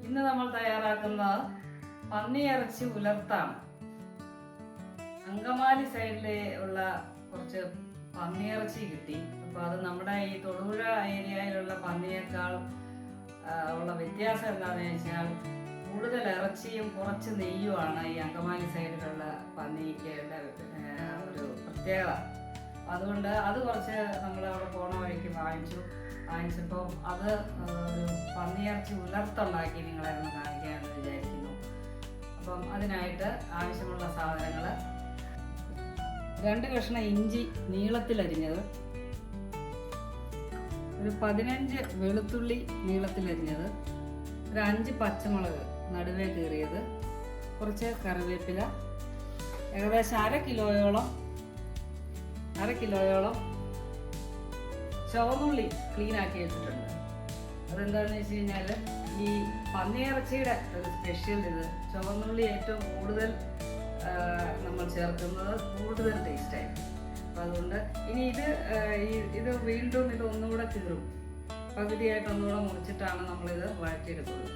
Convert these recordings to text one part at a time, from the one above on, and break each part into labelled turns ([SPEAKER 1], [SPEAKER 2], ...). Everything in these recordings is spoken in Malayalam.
[SPEAKER 1] ഇന്ന് നമ്മൾ തയ്യാറാക്കുന്നത് പന്നിയിറച്ചി ഉലർത്താണ്. അങ്കമാലി സൈഡിലെ ഉള്ള കുറച്ച് പന്നിയിറച്ചി കിട്ടി. അപ്പോൾ അത് നമ്മുടെ ഈ തൊടുപുഴ ഏരിയയിലുള്ള പന്നിയേക്കാൾ ഉള്ള വ്യത്യാസം എന്താണെന്ന് വെച്ചാൽ കൂടുതൽ ഇറച്ചിയും കുറച്ച് നെയ്യുമാണ് ഈ അങ്കമാലി സൈഡിലുള്ള പന്നിക്ക് ഒരു പ്രത്യേകത. അതുകൊണ്ട് അത് കുറച്ച് നമ്മൾ അവിടെ പോണ വഴിക്ക് വാങ്ങിച്ചപ്പോൾ അത് ഒരു പന്നിയിറച്ചി ഉലർത്തുണ്ടാക്കി നിങ്ങളെ ഒന്ന് കാണിക്കാമെന്ന് വിചാരിക്കുന്നു. അപ്പം അതിനായിട്ട് ആവശ്യമുള്ള സാധനങ്ങൾ: 2 കഷ്ണം ഇഞ്ചി നീളത്തിലരിഞ്ഞത്, ഒരു 15 വെളുത്തുള്ളി നീളത്തിലരിഞ്ഞത്, ഒരു 5 പച്ചമുളക് നടുവേ കീറിയത്, കുറച്ച് കറിവേപ്പില, ഏകദേശം അര കിലോയോളം ചുവന്നുള്ളി ക്ലീൻ ആക്കി വെച്ചിട്ടുണ്ട്. അതെന്താണെന്ന് വെച്ച് കഴിഞ്ഞാൽ ഈ പന്നിയിറച്ചിയുടെ ഒരു സ്പെഷ്യൽ ചുവന്നുള്ളി ഏറ്റവും കൂടുതൽ നമ്മൾ ചേർക്കുന്നത് കൂടുതൽ ടേസ്റ്റായിരിക്കും. അപ്പം അതുകൊണ്ട് ഇനി ഇത് വീണ്ടും ഒന്നുകൂടെ കീറും, പകുതിയായിട്ട് ഒന്നുകൂടെ മുറിച്ചിട്ടാണ് നമ്മളിത് വഴറ്റിയെടുക്കുന്നത്.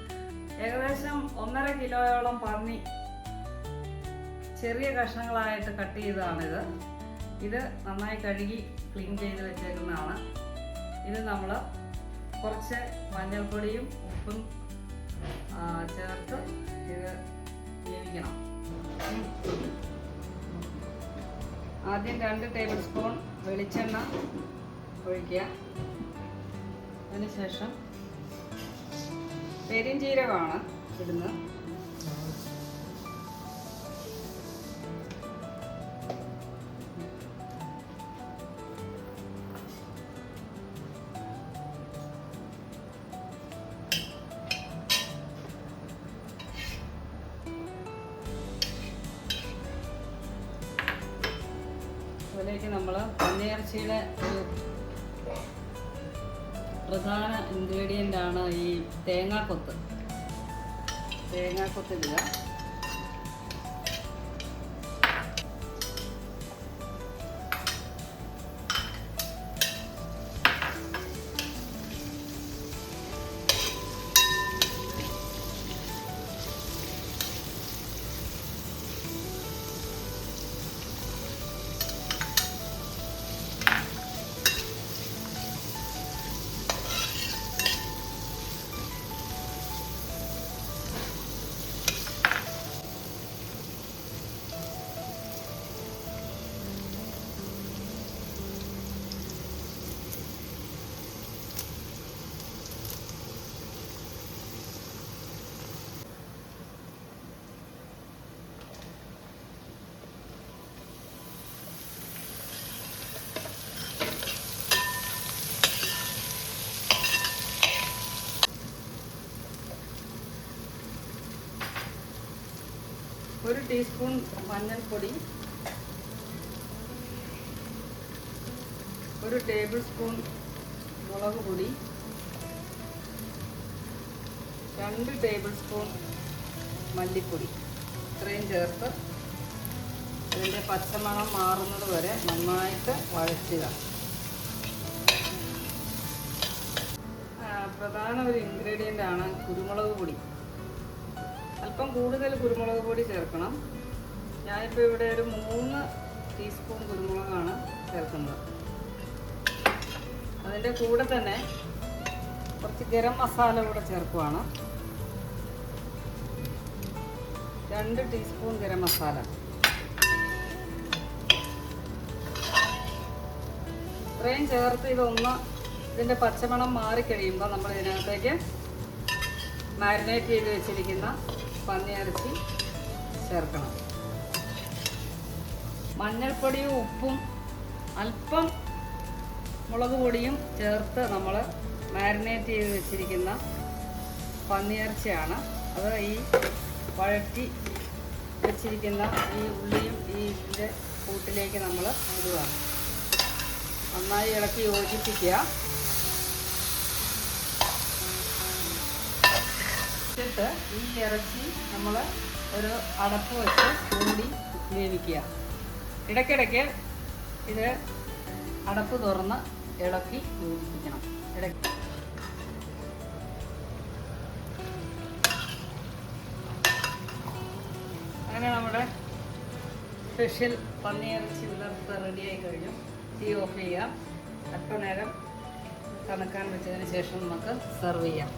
[SPEAKER 1] ഏകദേശം 1.5 കിലോയോളം പന്നി ചെറിയ കഷ്ണങ്ങളായിട്ട് കട്ട് ചെയ്തതാണിത്. ഇത് നന്നായി കഴുകി ക്ലീൻ ചെയ്ത് വെച്ചേക്കുന്നതാണ്. ഇത് നമ്മൾ കുറച്ച് മഞ്ഞൾപ്പൊടിയും ഉപ്പും ചേർത്ത് ഇത് വേവിക്കണം. ആദ്യം 2 ടേബിൾ സ്പൂൺ വെളിച്ചെണ്ണ ഒഴിക്കുക. അതിനുശേഷം പെരുംജീരകമാണ് ഇടുന്നത്. അതിലേക്ക് നമ്മൾ പന്നിയിറച്ചിയുടെ ഒരു പ്രധാന ഇൻഗ്രീഡിയൻ്റ് ആണ് ഈ തേങ്ങാക്കൊത്ത് ഇടുക. ഒരു ടീസ്പൂൺ മഞ്ഞൾപ്പൊടി, 1 ടേബിൾ സ്പൂൺ മുളക് പൊടി, 2 ടേബിൾ സ്പൂൺ മല്ലിപ്പൊടി, ഇത്രയും ചേർത്ത് അതിൻ്റെ പച്ചമണം മാറുന്നത് വരെ നന്നായിട്ട് വഴറ്റുക. പ്രധാന ഒരു ഇൻഗ്രീഡിയൻ്റ് ആണ് കുരുമുളക് പൊടി. അല്പം കൂടുതൽ കുരുമുളക് പൊടി ചേർക്കണം. ഞാനിപ്പോൾ ഇവിടെ ഒരു 3 ടീസ്പൂൺ കുരുമുളകാണ് ചേർക്കുന്നത്. അതിൻ്റെ കൂടെ തന്നെ കുറച്ച് ഗരം മസാല കൂടെ ചേർക്കുവാണ്. 2 ടീസ്പൂൺ ഗരം മസാല. ഇത്രയും ചേർത്ത് ഇതിൻ്റെ പച്ചമണം മാറിക്കഴിയുമ്പോൾ നമ്മൾ ഇതിനകത്തേക്ക് മാരിനേറ്റ് ചെയ്ത് വെച്ചിരിക്കുന്ന പന്നിയിറച്ചി ചേർക്കണം. മഞ്ഞൾപ്പൊടിയും ഉപ്പും അല്പം മുളക് പൊടിയും ചേർത്ത് നമ്മൾ മാരിനേറ്റ് ചെയ്ത് വെച്ചിരിക്കുന്ന പന്നിയിറച്ചിയാണ്. അത് ഈ വഴറ്റി വെച്ചിരിക്കുന്ന ഈ ഉള്ളിയും ഇതിൻ്റെ കൂട്ടിലേക്ക് നമ്മൾ ഇടുക. നന്നായി ഇളക്കി യോജിപ്പിക്കുക. ിട്ട് ഈ ഇറച്ചി നമ്മൾ ഒരു അടപ്പ് വെച്ച് മൂടി വേവിക്കുക. ഇടയ്ക്കിടയ്ക്ക് ഇത് അടപ്പ് തുറന്ന് ഇളക്കി യോജിപ്പിക്കണം. അങ്ങനെ നമ്മുടെ സ്പെഷ്യൽ പന്നിയിറച്ചി ഉലർത്ത് റെഡിയായി കഴിഞ്ഞു. തീ ഓഫ് ചെയ്യാം. അല്പനേരം തണുക്കാൻ വെച്ചതിന് ശേഷം നമുക്ക് സെർവ് ചെയ്യാം.